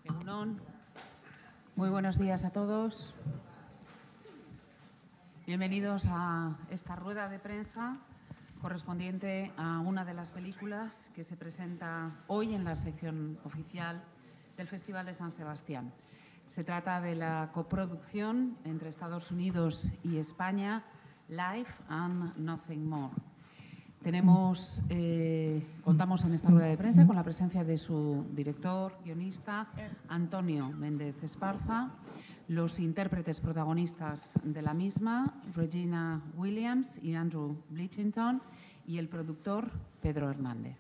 Egunon. Muy buenos días a todos. Bienvenidos a esta rueda de prensa correspondiente a una de las películas que se presenta hoy en la sección oficial del Festival de San Sebastián. Se trata de la coproducción entre Estados Unidos y España, Life and Nothing More. Contamos en esta rueda de prensa con la presencia de su director, guionista, Antonio Méndez Esparza, los intérpretes protagonistas de la misma, Regina Williams y Andrew Bridgington, y el productor, Pedro Hernández.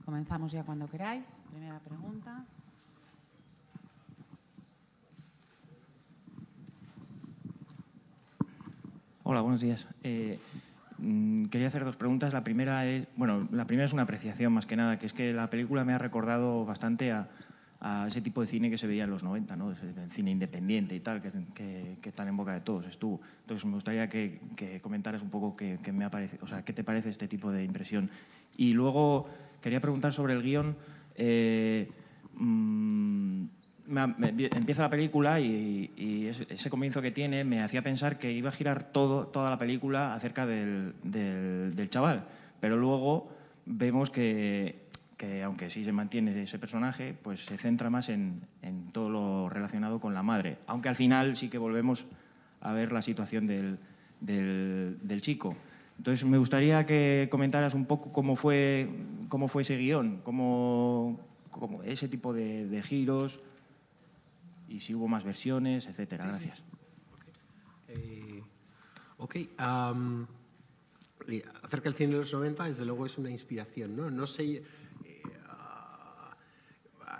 Comenzamos ya cuando queráis. Primera pregunta. Hola, buenos días. Quería hacer dos preguntas. La primera es una apreciación más que nada, que es que la película me ha recordado bastante a ese tipo de cine que se veía en los 90, ¿no? El cine independiente y tal, que tan en boca de todos estuvo. Entonces me gustaría que comentaras un poco qué te parece este tipo de impresión. Y luego quería preguntar sobre el guión. Empieza la película y ese comienzo que tiene me hacía pensar que iba a girar toda la película acerca del chaval, pero luego vemos que aunque sí se mantiene ese personaje, pues se centra más en todo lo relacionado con la madre, aunque al final sí que volvemos a ver la situación del chico. Entonces me gustaría que comentaras un poco cómo fue ese guión, cómo ese tipo de giros, y si hubo más versiones, etcétera. Gracias. Acerca del cine de los 90, desde luego es una inspiración, ¿no? No sé,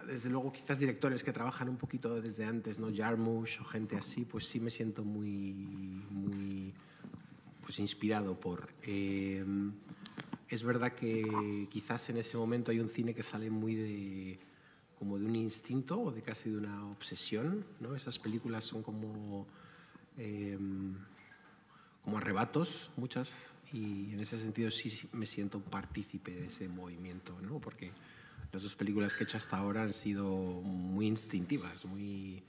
desde luego quizás directores que trabajan un poquito desde antes, ¿no? Jarmusch o gente así, pues sí me siento muy pues inspirado por... es verdad que quizás en ese momento hay un cine que sale muy como de un instinto o de casi de una obsesión, ¿no? Esas películas son como arrebatos, muchas, y en ese sentido sí me siento partícipe de ese movimiento, ¿no? Porque las dos películas que he hecho hasta ahora han sido muy instintivas, muy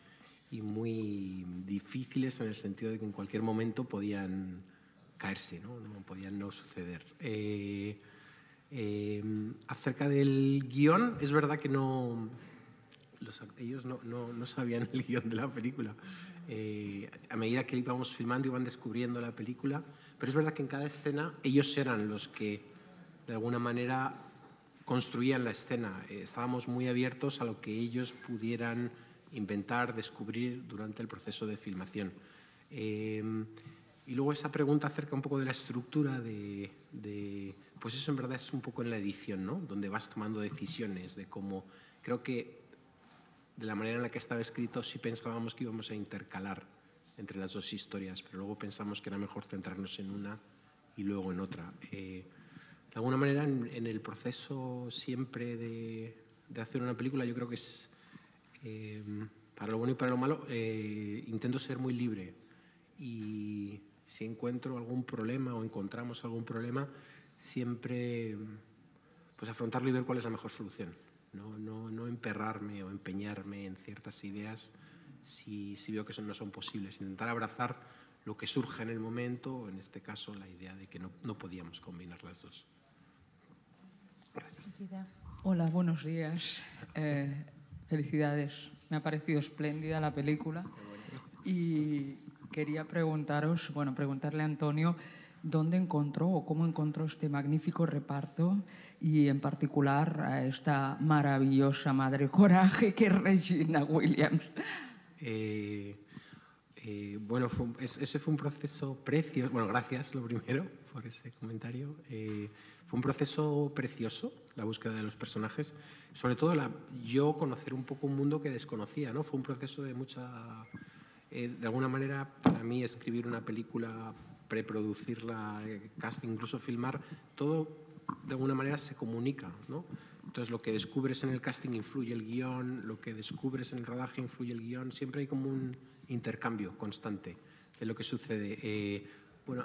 difíciles en el sentido de que en cualquier momento podían caerse, ¿no? Podían no suceder. Acerca del guión, es verdad que ellos no sabían el guión de la película. A medida que íbamos filmando iban descubriendo la película, pero es verdad que en cada escena ellos eran los que de alguna manera construían la escena. Estábamos muy abiertos a lo que ellos pudieran inventar, descubrir durante el proceso de filmación. Y luego esa pregunta acerca un poco de la estructura pues eso en verdad es un poco en la edición, ¿no? Donde vas tomando decisiones de cómo... Creo que de la manera en la que estaba escrito sí pensábamos que íbamos a intercalar entre las dos historias, pero luego pensamos que era mejor centrarnos en una y luego en otra. De alguna manera en el proceso siempre de hacer una película yo creo que es, para lo bueno y para lo malo, intento ser muy libre, y si encuentro algún problema o encontramos algún problema, siempre pues afrontarlo y ver cuál es la mejor solución. No emperrarme o empeñarme en ciertas ideas si veo que no son posibles. Intentar abrazar lo que surge en el momento, en este caso la idea de que no podíamos combinar las dos. Gracias. Hola, buenos días. Felicidades. Me ha parecido espléndida la película. Y quería preguntarle a Antonio dónde encontró o cómo encontró este magnífico reparto y en particular a esta maravillosa madre coraje que es Regina Williams. Ese fue un proceso precioso. Bueno, gracias, lo primero, por ese comentario. Fue un proceso precioso, la búsqueda de los personajes. Sobre todo yo conocer un poco un mundo que desconocía, ¿no? Fue un proceso de mucha... de alguna manera, para mí, escribir una película, preproducirla, casting, incluso filmar, todo de alguna manera se comunica, ¿no? Entonces lo que descubres en el casting influye el guión, lo que descubres en el rodaje influye el guión, siempre hay como un intercambio constante de lo que sucede.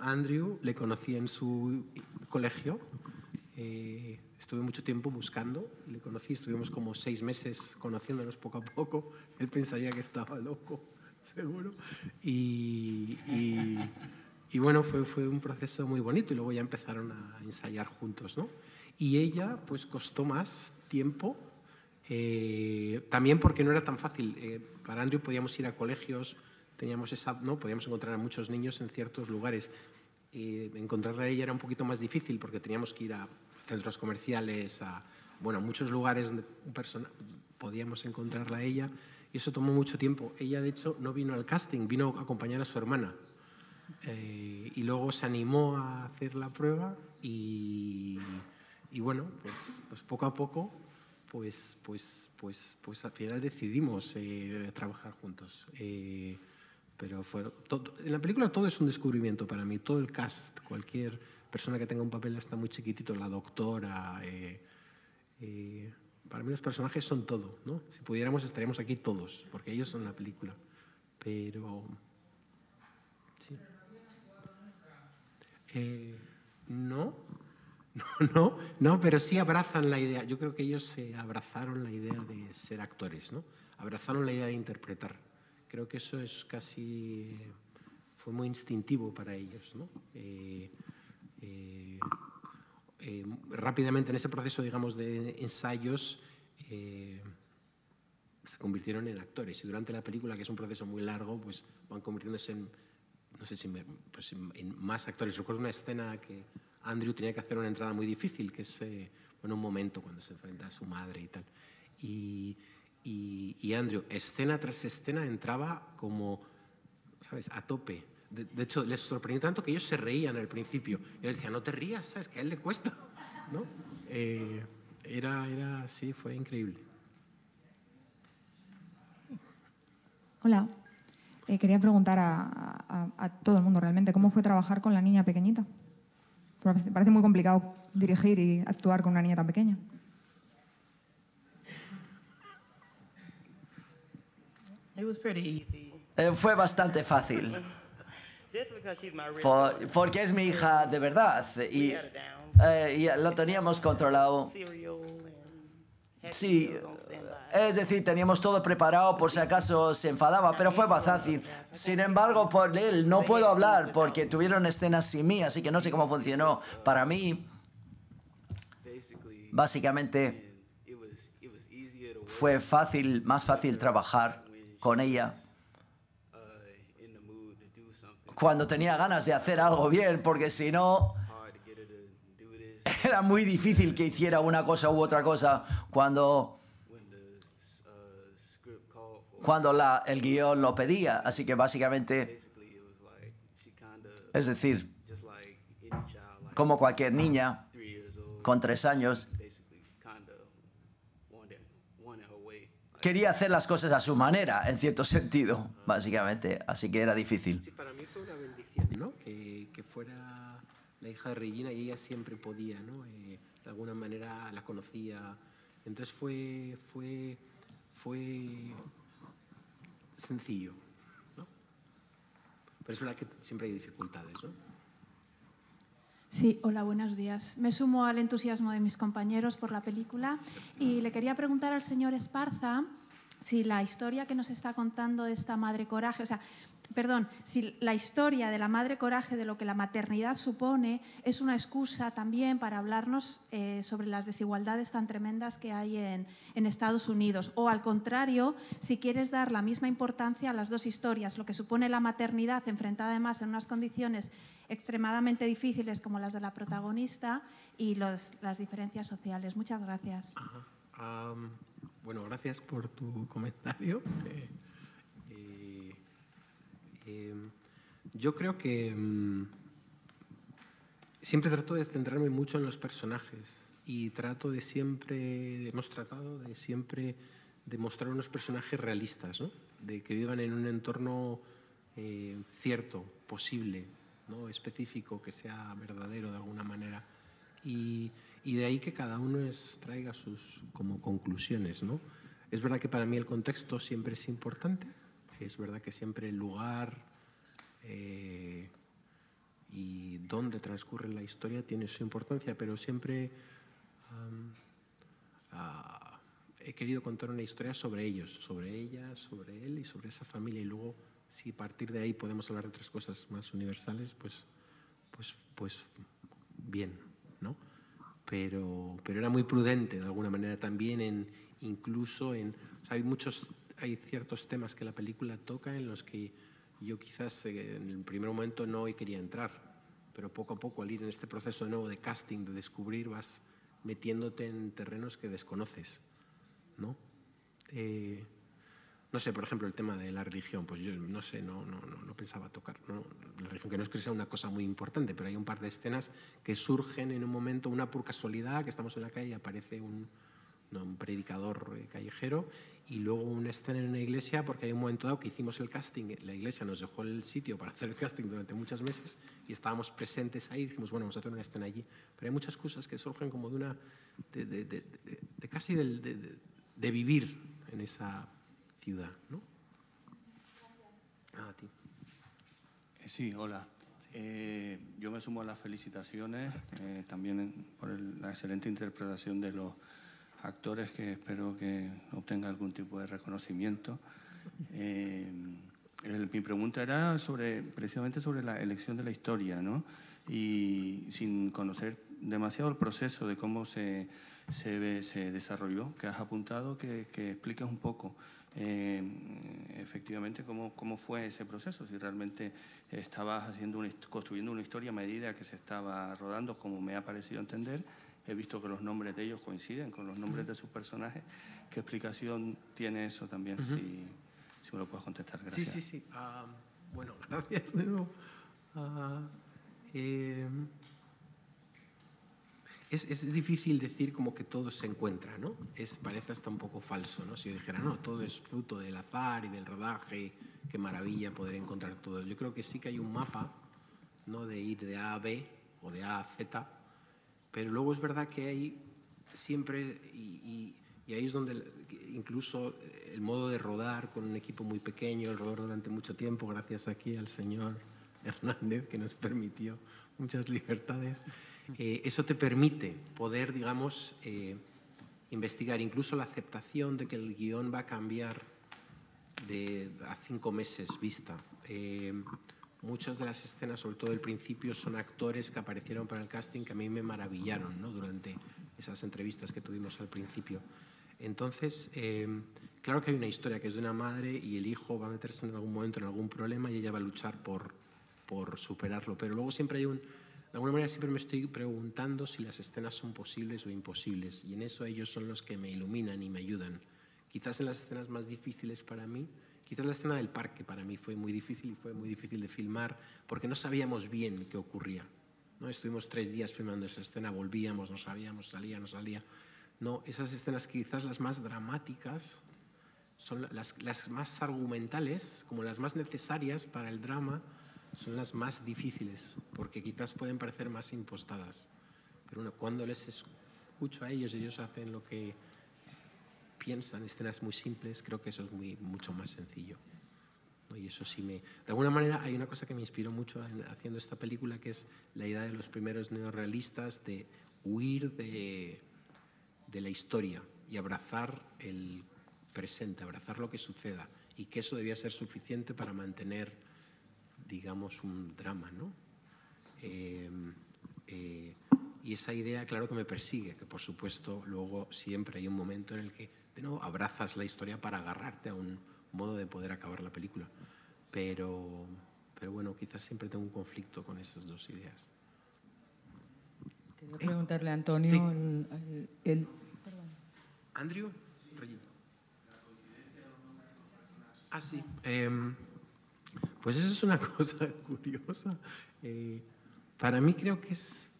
Andrew le conocí en su colegio, estuve mucho tiempo buscando y le conocí, estuvimos como 6 meses conociéndonos poco a poco. Él pensaría que estaba loco, seguro. Y bueno, fue un proceso muy bonito y luego ya empezaron a ensayar juntos, ¿no? Y ella, pues costó más tiempo, también porque no era tan fácil. Para Andrew podíamos ir a colegios, ¿no? Podíamos encontrar a muchos niños en ciertos lugares. Encontrarla a ella era un poquito más difícil porque teníamos que ir a centros comerciales, a muchos lugares donde podíamos encontrarla a ella, y eso tomó mucho tiempo. Ella, de hecho, no vino al casting, vino a acompañar a su hermana. Y luego se animó a hacer la prueba y bueno, pues poco a poco pues al final decidimos trabajar juntos. Pero en la película todo es un descubrimiento para mí, todo el cast, cualquier persona que tenga un papel hasta muy chiquitito, la doctora. Para mí los personajes son todo, ¿no? Si pudiéramos estaríamos aquí todos, porque ellos son la película. Pero sí. No, pero sí abrazan la idea. Yo creo que ellos se abrazaron la idea de ser actores, ¿no? Abrazaron la idea de interpretar. Creo que eso es casi... fue muy instintivo para ellos, ¿no? Rápidamente en ese proceso, digamos, de ensayos se convirtieron en actores, y durante la película, que es un proceso muy largo, pues van convirtiéndose en, no sé si en más actores. Recuerdo una escena que Andrew tenía que hacer una entrada muy difícil, que es un momento cuando se enfrenta a su madre y tal, y Andrew, escena tras escena, entraba como, ¿sabes?, a tope. De hecho, les sorprendió tanto que ellos se reían al principio. Y él decía, no te rías, ¿sabes?, que a él le cuesta, ¿no? Sí, fue increíble. Hola. Quería preguntar a todo el mundo realmente, ¿cómo fue trabajar con la niña pequeñita? Parece muy complicado dirigir y actuar con una niña tan pequeña. Fue bastante fácil. Porque es mi hija de verdad y lo teníamos controlado. Sí, es decir, teníamos todo preparado por si acaso se enfadaba, pero fue más fácil. Sin embargo, por él no puedo hablar porque tuvieron escenas sin mí, así que no sé cómo funcionó. Para mí, básicamente, fue más fácil trabajar con ella cuando tenía ganas de hacer algo bien, porque si no, era muy difícil que hiciera una cosa u otra cosa cuando el guión lo pedía. Así que básicamente, es decir, como cualquier niña con 3 años, quería hacer las cosas a su manera, en cierto sentido, básicamente. Así que era difícil. Sí, para mí fue una bendición, ¿no? Que fuera la hija de Regina, y ella siempre podía, ¿no? De alguna manera la conocía. Entonces fue sencillo, ¿no? Pero es verdad que siempre hay dificultades, ¿no? Sí, hola, buenos días. Me sumo al entusiasmo de mis compañeros por la película y le quería preguntar al señor Esparza si la historia que nos está contando de esta madre coraje, si la historia de la madre coraje, de lo que la maternidad supone, es una excusa también para hablarnos sobre las desigualdades tan tremendas que hay en Estados Unidos. O al contrario, si quieres dar la misma importancia a las dos historias, lo que supone la maternidad enfrentada además en unas condiciones extremadamente difíciles como las de la protagonista y las diferencias sociales. Muchas gracias. Bueno, gracias por tu comentario. Yo creo que siempre trato de centrarme mucho en los personajes y hemos tratado de siempre demostrar unos personajes realistas, ¿no? De que vivan en un entorno cierto, posible, ¿no? Específico, que sea verdadero de alguna manera. Y de ahí que cada uno traiga sus como conclusiones, ¿no? Es verdad que para mí el contexto siempre es importante, es verdad que siempre el lugar y dónde transcurre la historia tiene su importancia, pero siempre he querido contar una historia sobre ellos, sobre ella, sobre él y sobre esa familia. Y luego, si a partir de ahí podemos hablar de otras cosas más universales, pues bien, ¿no? Pero era muy prudente, de alguna manera, también incluso en... O sea, hay ciertos temas que la película toca en los que yo quizás en el primer momento no quería entrar, pero poco a poco, al ir en este proceso de nuevo de casting, de descubrir, vas metiéndote en terrenos que desconoces, ¿no? No sé, por ejemplo, el tema de la religión, pues yo no sé, no pensaba tocar, ¿no? La religión, que no es que sea una cosa muy importante, pero hay un par de escenas que surgen en un momento, una por casualidad, que estamos en la calle y aparece un predicador callejero, y luego una escena en una iglesia, porque hay un momento dado que hicimos el casting, la iglesia nos dejó el sitio para hacer el casting durante muchos meses y estábamos presentes ahí, y dijimos, bueno, vamos a hacer una escena allí. Pero hay muchas cosas que surgen como de casi de vivir en esa ciudad, ¿no? A ti. Sí, hola. Yo me sumo a las felicitaciones también por la excelente interpretación de los actores, que espero que obtenga algún tipo de reconocimiento. Mi pregunta era precisamente sobre la elección de la historia, ¿no? Y sin conocer demasiado el proceso de cómo se desarrolló, que has apuntado, que expliques un poco efectivamente cómo fue ese proceso, si realmente estabas construyendo una historia a medida que se estaba rodando, como me ha parecido entender. He visto que los nombres de ellos coinciden con los nombres de sus personajes. ¿Qué explicación tiene eso también? Si me lo puedes contestar. Gracias. Sí. Bueno, gracias de nuevo. Es difícil decir como que todo se encuentra, ¿no? Parece hasta un poco falso, ¿no? Si yo dijera, no, todo es fruto del azar y del rodaje, qué maravilla poder encontrar todo. Yo creo que sí que hay un mapa, ¿no? De ir de A a B o de A a Z, pero luego es verdad que hay siempre, y ahí es donde incluso el modo de rodar con un equipo muy pequeño, el rodar durante mucho tiempo, gracias aquí al señor Hernández, que nos permitió muchas libertades, eso te permite poder, digamos, investigar incluso la aceptación de que el guión va a cambiar a 5 meses vista. Muchas de las escenas, sobre todo al principio, son actores que aparecieron para el casting que a mí me maravillaron, ¿no? Durante esas entrevistas que tuvimos al principio. Entonces, claro que hay una historia que es de una madre y el hijo va a meterse en algún momento en algún problema y ella va a luchar por superarlo. Pero luego siempre hay de alguna manera siempre me estoy preguntando si las escenas son posibles o imposibles. Y en eso ellos son los que me iluminan y me ayudan. Quizás en las escenas más difíciles para mí, quizás la escena del parque para mí fue muy difícil y fue muy difícil de filmar porque no sabíamos bien qué ocurría, ¿no? Estuvimos 3 días filmando esa escena, volvíamos, no sabíamos, salía, no salía. No, esas escenas quizás las más dramáticas son las más argumentales, como las más necesarias para el drama, son las más difíciles, porque quizás pueden parecer más impostadas. Pero bueno, cuando les escucho a ellos, ellos hacen lo que piensan, escenas muy simples, creo que eso es mucho más sencillo, ¿no? Y eso sí de alguna manera hay una cosa que me inspiró mucho haciendo esta película, que es la idea de los primeros neorrealistas de huir de la historia y abrazar el presente, abrazar lo que suceda, y que eso debía ser suficiente para mantener, digamos, un drama, ¿no? Y esa idea, claro que me persigue, que por supuesto luego siempre hay un momento en el que de nuevo abrazas la historia para agarrarte a un modo de poder acabar la película. Pero bueno, quizás siempre tengo un conflicto con esas dos ideas. Quería preguntarle a Antonio, sí. Andrew, Regina. Sí. Pues eso es una cosa curiosa. Para mí creo que es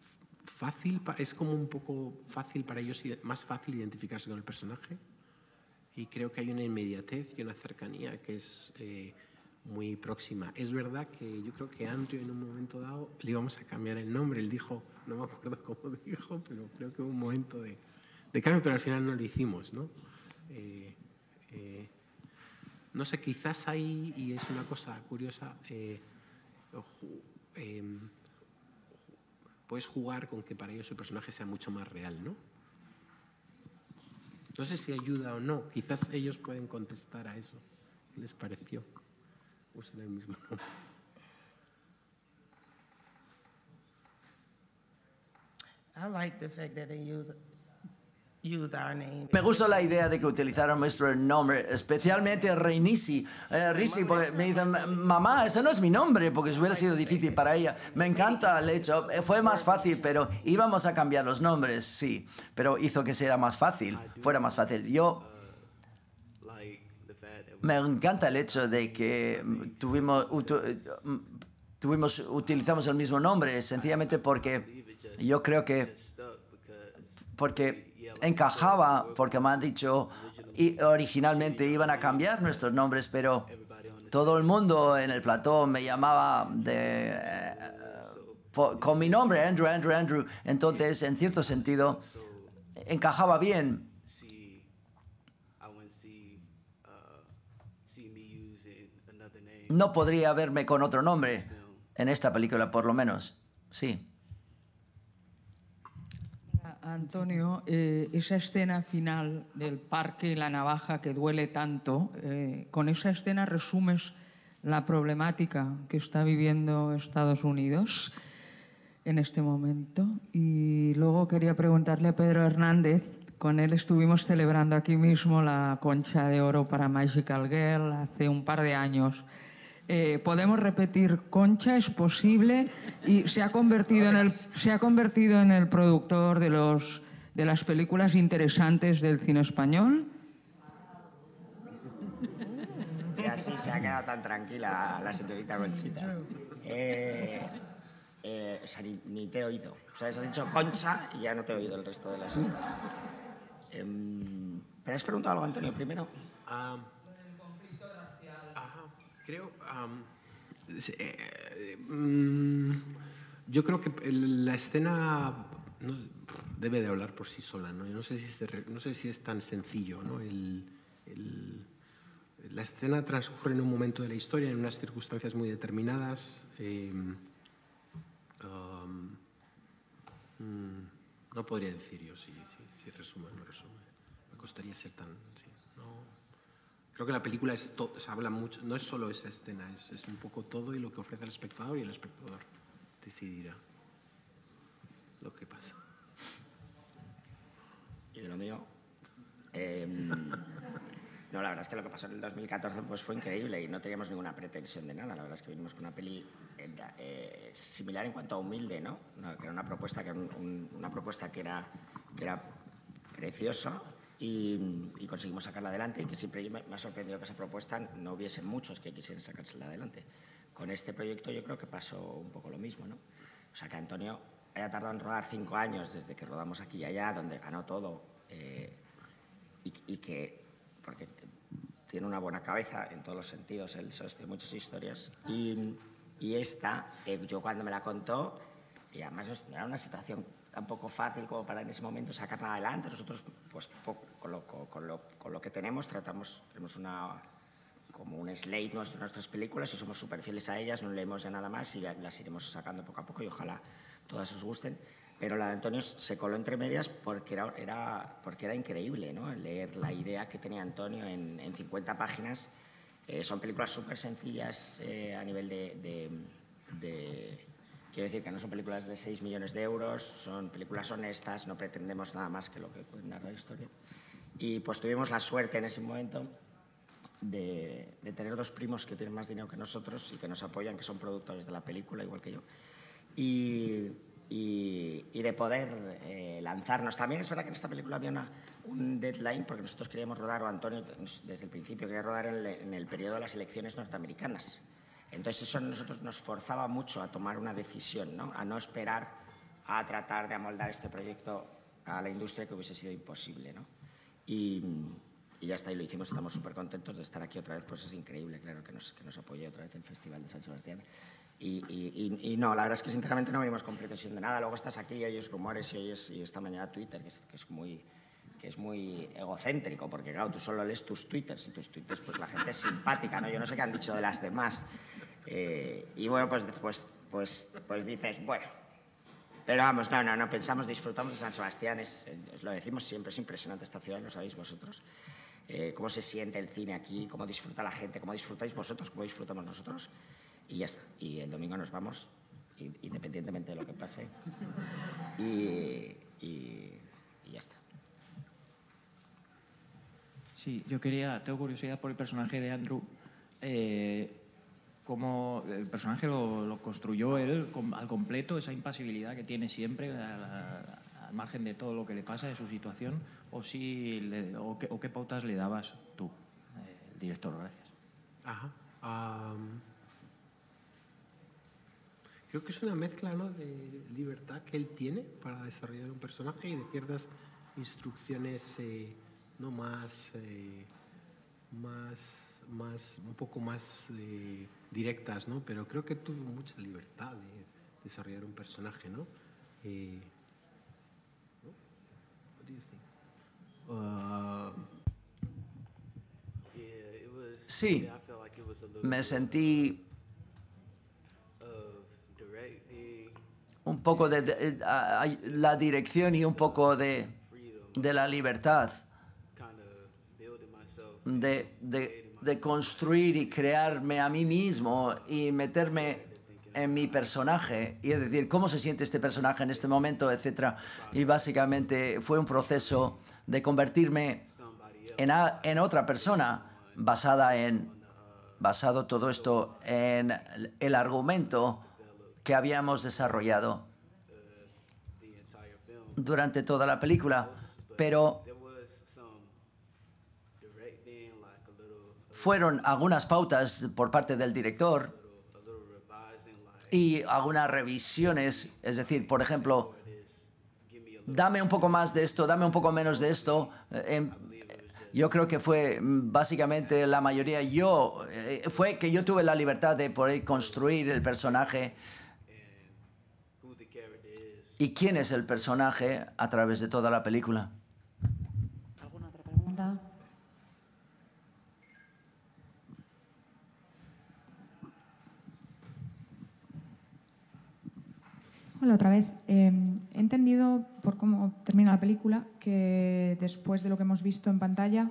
fácil, es como un poco fácil para ellos, más fácil identificarse con el personaje. Y creo que hay una inmediatez y una cercanía que es muy próxima. Es verdad que yo creo que Andrew en un momento dado le íbamos a cambiar el nombre. Él dijo, no me acuerdo cómo dijo, pero creo que hubo un momento de cambio, pero al final no lo hicimos, ¿no? No sé, quizás ahí, y es una cosa curiosa, puedes jugar con que para ellos el personaje sea mucho más real, ¿no? No sé si ayuda o no. Quizás ellos pueden contestar a eso. ¿Qué les pareció? Usen el mismo nombre. I like the fact that they used our name. Me gustó la idea de que utilizaron nuestro nombre, especialmente Risi, porque me dicen, mamá, ese no es mi nombre, porque hubiera sido difícil para ella. Me encanta el hecho, fue más fácil, pero íbamos a cambiar los nombres, sí, pero hizo que fuera más fácil. Me encanta el hecho de que utilizamos el mismo nombre, sencillamente porque yo creo que encajaba, porque me han dicho originalmente iban a cambiar nuestros nombres, pero todo el mundo en el plató me llamaba con mi nombre, Andrew. Entonces, en cierto sentido, encajaba bien. No podría verme con otro nombre en esta película, por lo menos. Sí. Antonio, esa escena final del parque y la navaja que duele tanto, con esa escena resumes la problemática que está viviendo Estados Unidos en este momento. Y luego quería preguntarle a Pedro Hernández, con él estuvimos celebrando aquí mismo la Concha de Oro para Magical Girl hace un par de años. ¿Podemos repetir Concha? ¿Es posible? Y se ha convertido en el productor de las películas interesantes del cine español. Y así se ha quedado tan tranquila la señorita Conchita. O sea, ni te he oído. O sea, has dicho Concha y ya no te he oído el resto de las estas. ¿Pero has preguntado algo, Antonio, primero? Creo, yo creo que la escena debe de hablar por sí sola, ¿no? Yo no sé si es tan sencillo, ¿no? La escena transcurre en un momento de la historia, en unas circunstancias muy determinadas. No podría decir yo si resume o no resume. Me costaría ser tan... Sí, no. Creo que la película se habla mucho, no es solo esa escena, es un poco todo y lo que ofrece el espectador, y el espectador decidirá lo que pasa. ¿Y de lo mío? No, la verdad es que lo que pasó en el 2014 pues fue increíble y no teníamos ninguna pretensión de nada. La verdad es que vinimos con una peli similar en cuanto a humilde, ¿no? Que era una propuesta que era preciosa. Y conseguimos sacarla adelante, y que siempre me ha sorprendido que esa propuesta no hubiese muchos que quisieran sacársela adelante. Con este proyecto yo creo que pasó un poco lo mismo, ¿no? O sea, que Antonio haya tardado en rodar 5 años desde que rodamos aquí y allá, donde ganó todo, y que, porque tiene una buena cabeza en todos los sentidos, él sostiene muchas historias, y esta, yo cuando me la contó, y además no era una situación tampoco fácil como para en ese momento sacarla adelante. Nosotros, pues con lo que tenemos como un slate nuestras películas, y somos súper fieles a ellas, no leemos ya nada más y las iremos sacando poco a poco, y ojalá todas os gusten. Pero la de Antonio se coló entre medias porque era increíble, ¿no? Leer la idea que tenía Antonio en 50 páginas. Son películas súper sencillas a nivel de quiero decir que no son películas de 6 millones de euros, son películas honestas, no pretendemos nada más que lo que puede narrar la historia. Y pues tuvimos la suerte en ese momento de tener 2 primos que tienen más dinero que nosotros y que nos apoyan, que son productores de la película, igual que yo. Y de poder lanzarnos. También es verdad que en esta película había un deadline, porque nosotros queríamos rodar, o Antonio desde el principio quería rodar en el periodo de las elecciones norteamericanas. Entonces eso a nosotros nos forzaba mucho a tomar una decisión, ¿no? A no esperar a tratar de amoldar este proyecto a la industria, que hubiese sido imposible, ¿no? Y ya está, y lo hicimos. Estamos súper contentos de estar aquí otra vez, pues es increíble, claro, que nos apoye otra vez el Festival de San Sebastián. Y no, la verdad es que sinceramente no venimos con pretensión de nada. Luego estás aquí y oyes rumores y esta mañana Twitter, que es muy egocéntrico, porque claro, tú solo lees tus twitters, y tus twitters pues la gente es simpática, ¿no? Yo no sé qué han dicho de las demás. Y bueno, pues dices, bueno, Pero vamos, no pensamos, disfrutamos de San Sebastián, os lo decimos siempre, es impresionante esta ciudad, lo sabéis vosotros. Cómo se siente el cine aquí, cómo disfruta la gente, cómo disfrutáis vosotros, cómo disfrutamos nosotros. Y ya está. Y el domingo nos vamos, independientemente de lo que pase. Y ya está. Sí, tengo curiosidad por el personaje de Andrew. Cómo el personaje lo construyó él al completo, esa impasibilidad que tiene siempre al margen de todo lo que le pasa, de su situación, o qué pautas le dabas tú, el director. Gracias. Ajá. Creo que es una mezcla, ¿no?, de libertad que él tiene para desarrollar un personaje y de ciertas instrucciones no más un poco más directas, ¿no? Pero creo que tuvo mucha libertad de desarrollar un personaje, ¿no? What do you think? Sí, me sentí un poco de la dirección y un poco de la libertad de construir y crearme a mí mismo y meterme en mi personaje y es decir, cómo se siente este personaje en este momento, etcétera. Y básicamente fue un proceso de convertirme en otra persona basado todo esto en el argumento que habíamos desarrollado durante toda la película, pero fueron algunas pautas por parte del director y algunas revisiones, es decir, por ejemplo, dame un poco más de esto, dame un poco menos de esto. Yo creo que fue básicamente la mayoría. Fue que yo tuve la libertad de poder construir el personaje y quién es el personaje a través de toda la película. ¿Alguna otra pregunta? Hola, otra vez. He entendido, por cómo termina la película, que después de lo que hemos visto en pantalla,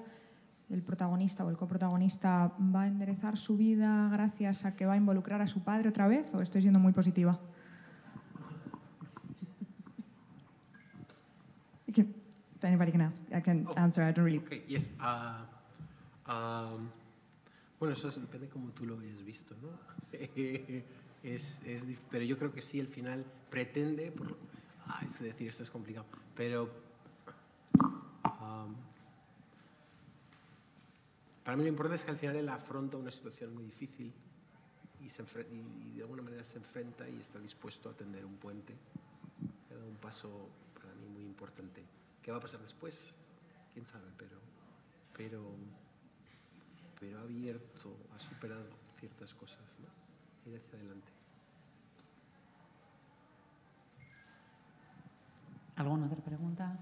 el protagonista o el coprotagonista va a enderezar su vida gracias a que va a involucrar a su padre otra vez, ¿o estoy siendo muy positiva? Anybody can ask. I can answer. I don't really. Okay, yes. Bueno, eso depende cómo tú lo hayas visto, ¿no? Pero yo creo que sí, el final pretende, es decir, esto es complicado, pero para mí lo importante es que al final él afronta una situación muy difícil y de alguna manera se enfrenta y está dispuesto a tender un puente. Ha dado un paso para mí muy importante. ¿Qué va a pasar después? Quién sabe, pero ha abierto, ha superado ciertas cosas, ¿no? Ir hacia adelante. ¿Alguna otra pregunta?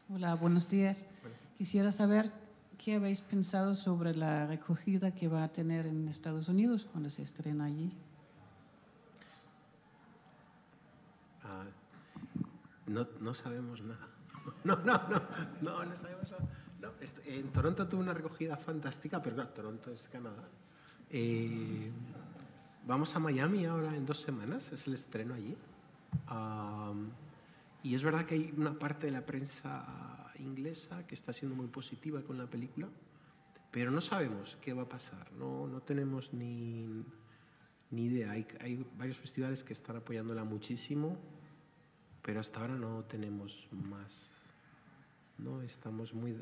Hola, buenos días. Quisiera saber qué habéis pensado sobre la recogida que va a tener en Estados Unidos cuando se estrena allí. No sabemos nada. No sabemos nada. No, en Toronto tuvo una recogida fantástica, pero claro, Toronto es Canadá. Vamos a Miami ahora en 2 semanas, es el estreno allí. Y es verdad que hay una parte de la prensa inglesa que está siendo muy positiva con la película, pero no sabemos qué va a pasar, no tenemos ni idea. Hay varios festivales que están apoyándola muchísimo, pero hasta ahora no tenemos más. No estamos muy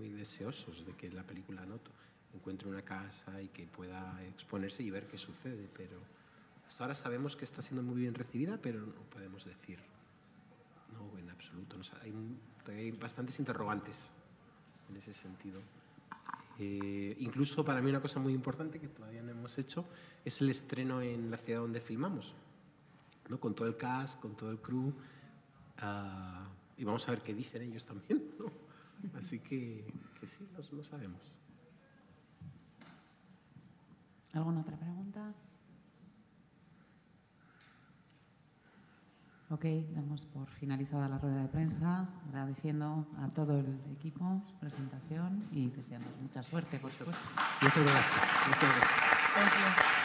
deseosos de que la película encuentre una casa y que pueda exponerse y ver qué sucede, pero hasta ahora sabemos que está siendo muy bien recibida, pero no podemos decir no en absoluto. Hay bastantes interrogantes en ese sentido. Incluso para mí una cosa muy importante que todavía no hemos hecho es el estreno en la ciudad donde filmamos, ¿no? Con todo el cast, con todo el crew. Y vamos a ver qué dicen ellos también, ¿no? Así que sí, no sabemos. ¿Alguna otra pregunta? Ok, damos por finalizada la rueda de prensa, agradeciendo a todo el equipo su presentación y deseando mucha suerte, por supuesto. Muchas gracias. Muchas gracias. Thank you.